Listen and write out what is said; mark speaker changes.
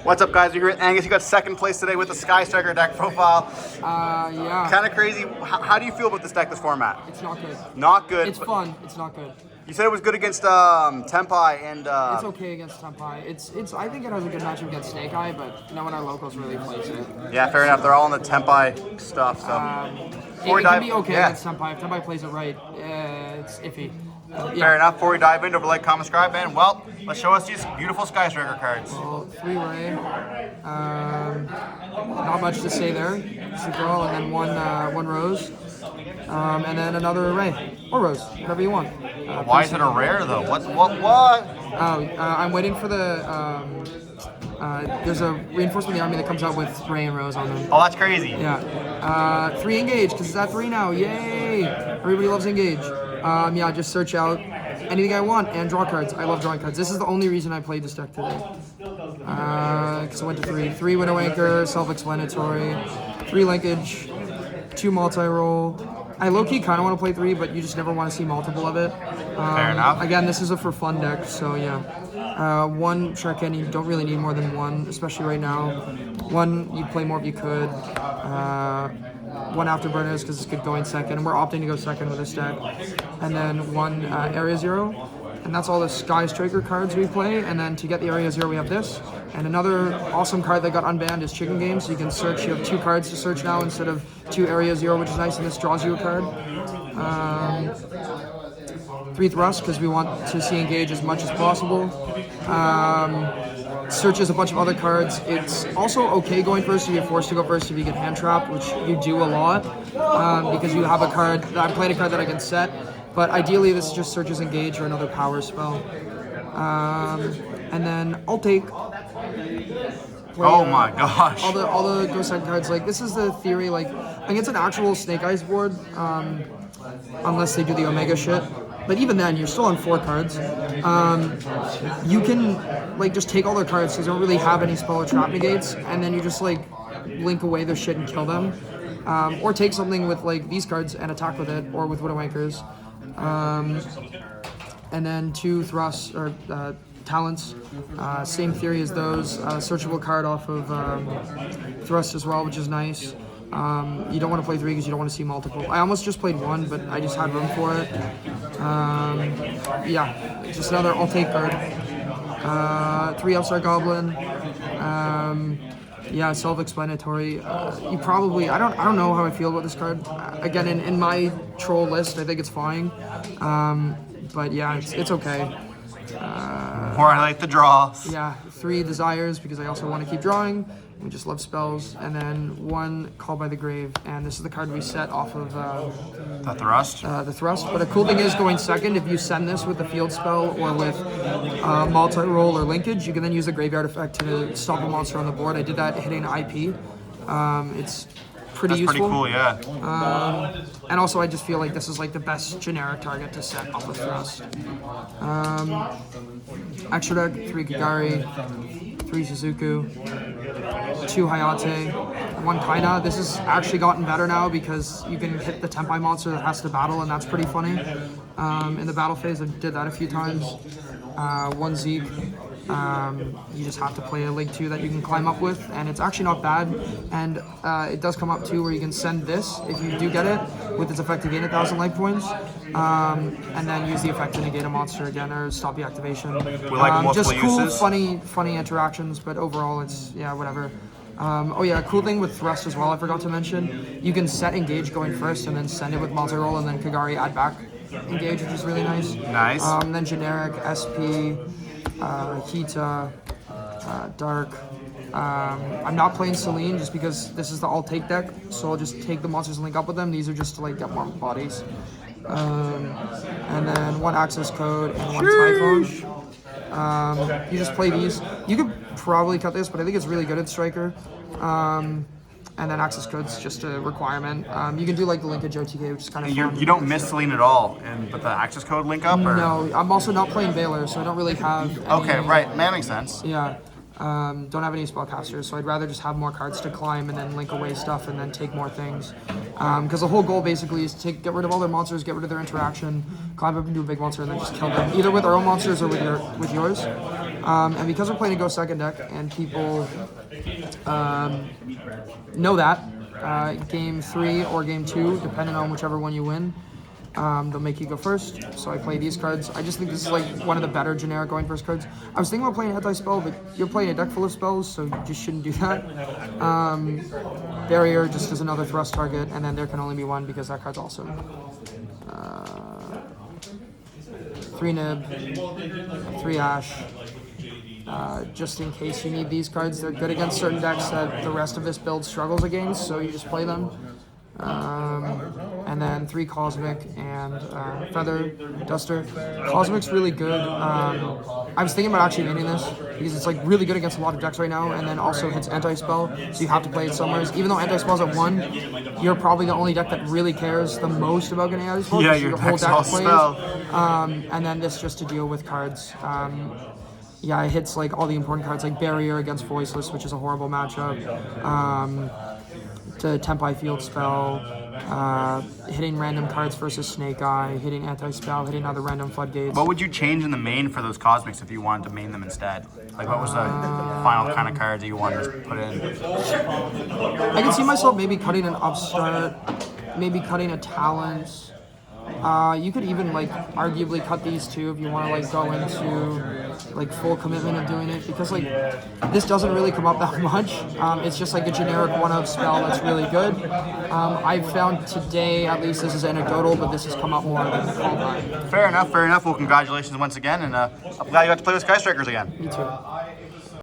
Speaker 1: What's up, guys? We're here at Angus. You got second place today with the Sky Striker deck profile.
Speaker 2: Yeah.
Speaker 1: Kind of crazy. How do you feel about this deck, this format?
Speaker 2: It's not good.
Speaker 1: Not good.
Speaker 2: It's fun. It's not good.
Speaker 1: You said it was good against Tempai and.
Speaker 2: It's okay against Tempai. It's. I think it has a good matchup against Snake Eye, but no one our locals really plays it.
Speaker 1: Yeah, fair enough. They're all in the Tempai stuff, so.
Speaker 2: It can be okay against Tempai. If Tempai plays it right, it's iffy.
Speaker 1: Fair enough. Before we dive in, over like, comment, subscribe, and well, let's show us these beautiful Sky Striker cards.
Speaker 2: Well, 3-ray. Not much to say there. Just a girl, and then one rose, and then another array or rose, whatever you want.
Speaker 1: Why is it a rare though? What?
Speaker 2: I'm waiting for the. There's a reinforcement of the army that comes out with Ray and Rose on them.
Speaker 1: Oh, that's crazy.
Speaker 2: Yeah. 3 engage, because it's at 3 now. Yay! Everybody loves engage. Yeah, just search out anything I want and draw cards. I love drawing cards. This is the only reason I played this deck today. Because I went to 3. 3 Widow Anchor, self-explanatory. 3 linkage, 2 multi-roll. I low-key kind of want to play 3, but you just never want to see multiple of it.
Speaker 1: Fair enough.
Speaker 2: Again, this is a for fun deck, so yeah. 1 Shuriken, you don't really need more than 1, especially right now. 1, you'd play more if you could. 1 Afterburners, because it's good going second, and we're opting to go second with this deck. And then 1 Area 0, and that's all the Sky Striker cards we play. And then to get the Area 0, we have this. And another awesome card that got unbanned is Chicken Game, so you can search. You have 2 cards to search now instead of 2 Area 0, which is nice, and this draws you a card. 3 Thrust, because we want to see engage as much as possible. Searches a bunch of other cards. It's also okay going first if you're forced to go first if you get hand trapped, which you do a lot, because you have a card. I'm playing a card that I can set, but ideally this just searches engage or another power spell. And then I'll take.
Speaker 1: Oh my gosh!
Speaker 2: All the ghost side cards. Like, this is the theory. Like, against an actual Snake Eyes board, unless they do the Omega shit. But even then, you're still on 4 cards. You can like just take all their cards because they don't really have any spell or trap negates, and then you just like link away their shit and kill them. Or take something with like these cards and attack with it, or with Widow Anchors. And then 2 thrusts or talents. Same theory as those. Searchable card off of thrust as well, which is nice. You don't want to play 3 because you don't want to see multiple. I almost just played 1, but I just had room for it. Yeah, just another I'll take card. 3 Upstart Goblin. Yeah, self-explanatory. You probably I don't know how I feel about this card. Again, in my troll list, I think it's fine. But yeah, it's okay.
Speaker 1: Or I like the draws.
Speaker 2: Yeah, 3 Desires because I also want to keep drawing. We just love spells, and then 1 Call by the Grave, and this is the card we set off of
Speaker 1: the Thrust.
Speaker 2: The Thrust. But a cool thing is, going second, if you send this with a field spell or with multi-roll or linkage, you can then use the Graveyard effect to stop a monster on the board. I did that hitting IP. It's pretty useful.
Speaker 1: Pretty cool, yeah.
Speaker 2: And also, I just feel like this is like the best generic target to set off of Thrust. Extra deck, 3 Kagari, 3 Suzuku, 2 Hayate, 1 Kaina. This has actually gotten better now because you can hit the Tempai monster that has to battle, and that's pretty funny. In the battle phase, I did that a few times. 1 Zeke. You just have to play a Link 2 that you can climb up with, and it's actually not bad. And it does come up too where you can send this, if you do get it, with its effect to gain 1,000 life points, and then use the effect to negate a monster again or stop the activation.
Speaker 1: We like multiple
Speaker 2: just cool,
Speaker 1: uses.
Speaker 2: funny interactions, but overall it's, yeah, whatever. Oh yeah, a cool thing with Thrust as well, I forgot to mention, you can set engage going first and then send it with multi-roll, and then Kagari add back engage, which is really nice.
Speaker 1: Nice.
Speaker 2: Then generic, SP, Hita, Dark. I'm not playing Celine just because this is the all-take deck, so I'll just take the monsters and link up with them. These are just to like get more bodies. And then 1 access code and 1 Typhone. You just play these. You could probably cut this, but I think it's really good at Striker. And then access code's just a requirement. You can do like the linkage OTK, which is kind of fun.
Speaker 1: You don't miss Celine at all, but the access code link up? Or?
Speaker 2: No, I'm also not playing Baylor, so I don't really have any,
Speaker 1: okay, right, that makes sense.
Speaker 2: Yeah, don't have any spellcasters, so I'd rather just have more cards to climb and then link away stuff and then take more things. Because the whole goal basically is to get rid of all their monsters, get rid of their interaction, climb up into a big monster, and then just kill them, either with our own monsters or with yours. And because we're playing a go second deck, and people know that, game 3 or game 2, depending on whichever one you win, they'll make you go first. So I play these cards. I just think this is like one of the better generic going first cards. I was thinking about playing anti-spell, but you're playing a deck full of spells, so you just shouldn't do that. Barrier just is another thrust target, and then there can only be one because that card's awesome. 3 Nib, 3 Ash. Just in case you need these cards. They're good against certain decks that the rest of this build struggles against, so you just play them. And then 3 Cosmic and Feather Duster. Cosmic's really good. I was thinking about actually maining this because it's like really good against a lot of decks right now, and then also hits anti-spell, so you have to play it somewhere. Even though anti-spell's at 1, you're probably the only deck that really cares the most about getting anti-spell.
Speaker 1: Yeah, your
Speaker 2: whole
Speaker 1: deck's
Speaker 2: deck
Speaker 1: all
Speaker 2: plays.
Speaker 1: spell.
Speaker 2: And then this just to deal with cards. Yeah, it hits like all the important cards like Barrier against Voiceless, which is a horrible matchup. To Tempai Field Spell, hitting random cards versus Snake Eye, hitting anti-spell, hitting other random floodgates.
Speaker 1: What would you change in the main for those Cosmics if you wanted to main them instead? Like, what was the final kind of cards that you wanted to put in?
Speaker 2: I can see myself maybe cutting an Upstart, maybe cutting a Talent. You could even like arguably cut these two if you want to like go into like full commitment of doing it, because like this doesn't really come up that much. It's just like a generic one-of spell that's really good. I found today, at least this is anecdotal, but this has come up more than called by.
Speaker 1: Fair enough, fair enough. Well, congratulations once again, and I'm glad you got to play with Sky Strikers again.
Speaker 2: Me too.